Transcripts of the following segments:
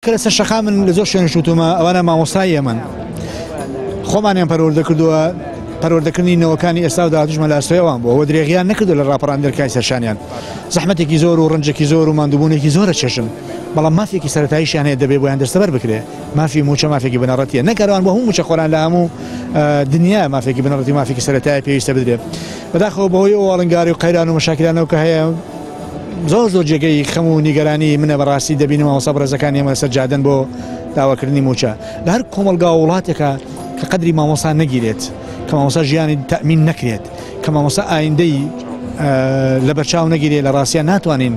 کەسە شەخا من لە زۆر شوێن شوتومە ئەوانە مامۆستای ئێمەن خۆمانیان پەروەردە کردووە پەروەردەکردنی نەوەکانی ئێستا و داهاتووشمان لە ئەستۆیەوان بووە ئەوە درێغیان نەکردو لە ڕاپەڕاندەرکای سەرشانیان زەحمەتێکی زۆر و ڕەنجێکی زۆر و ماندووبوونێکی زۆرە چێشن بەڵام مافێکی سەرەتاییشیان هەیە دەبێ بۆیان دەستەبەر بکرێ مافی موچە مافێکی بنەڕەتیە نەکەروان بە هەموو موچە خۆران لە هەموو دنیا مافێکی بنەڕەتی مافێکی سەرەتایی پێویستە بدرێت بەداخەوە بەهۆی ئەو ئاڵنگاری و قەیران و مەشاکلانەوە کە هەیە زۆر جێگەی خەم و نیگەرانی منە بەڕاستی دەبینم مامۆستا بەڕێزەکان ئێمە لەسەر جادەن بۆ داواکردنی موچە لە هەر کۆمەلگا و وڵاتێکە کە قەدری مامۆستا نەگیرێت کە مامۆستا ژیانی تەمین نەکرێت کە مامۆستا ئایندەی لە بەرچاو نەگیرێت لە ڕاستیان ناتوانین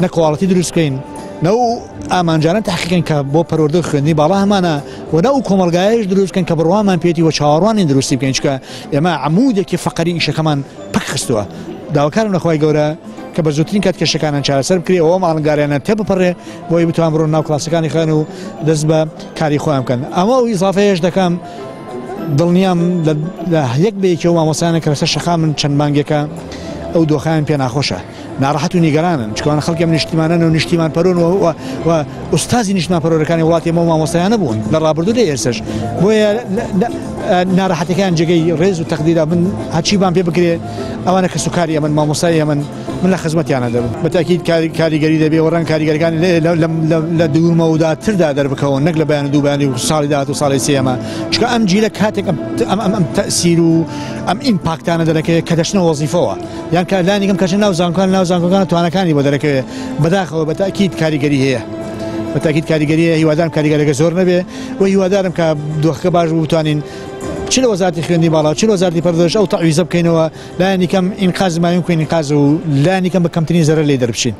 نەکواڵەتی دروست بکەین نەو ئامانجانە تحقیقن کە بۆ پەروەردە خوێندنی باڵا هەمانە و نەو کۆمەلگایش دروستکەن کە بڕوامان پێێتی و چاوەڕوانی دروستی بکەین چکە ئێمە عمودێکی فەقەری ئیشەکەمان پەک خستووە داواکارم لەخوای گەورە کە بە زووترین کات کێشەکانان چارەسەر بکرێ ئەوە ماڵنگاریانە تێبپەڕێ بۆی بتوان بڕۆن ناو کلاسەکانی خوێن و دەست بە کاری خۆیان بکەن ئەمە و ئیزافەیەش دەکەم دڵنیام لە یەک بەیەکەوە مامۆستایانە کە لەسەر شەخا من چەند مانگێکە ئەو دۆخیان پێ ناخۆشە ناڕەحەت و نیگەرانن چکەوانە خەڵکێم نیشتیمانن و نیشتیمان پەرۆن و ئوستازی نیشتمان پەرۆرەکانی وڵاتی ئێمە مامۆستایانە بوون لە ڕابردوو لە ئێرسش بۆیە ناڕەحەتەکان جێگەی ڕێز و تەقدیرە من هەچیبان پێ بکرێ ئەوانە کە سوکاری ئەمن مامۆستای ئەمن من لە خزمەتیانە دەبم بەتاکید کاریگەری دەبێ و ڕەنگ کاریگەریەکان لە دوورمەوداتردا دەربکەون نەک لە بەیان دووبانی و ساڵی داهات و ساڵی سێمە چکە ئەم جیلە کاتێک ئەم تەسیر و ئەم ئیمپاکتانە دەرەکەوێت کە دەچنە وەزیفەوە یان کە لانیگەم کەچن ناو زانکۆکان توانەکانی بۆ دەرەکەوێت بەداخەوە بەتاکید کاریگەری هەیە بەتاکید کاریگەریە هیوادارم کاریگەرەکە زۆر نەبێ و هیوادارم کە دۆخەکە باش بتوانین چ لە وەزارەتی خوێندنی باڵا چ لە وەزارەتی پەروەردەش ئەو تەعویزە بکەینەوە لایەن یەکەم ئینقاز ماوین بکەین ئینقاز و لایەن یەکەم بە کەمترین زەرەر لێ دەربچین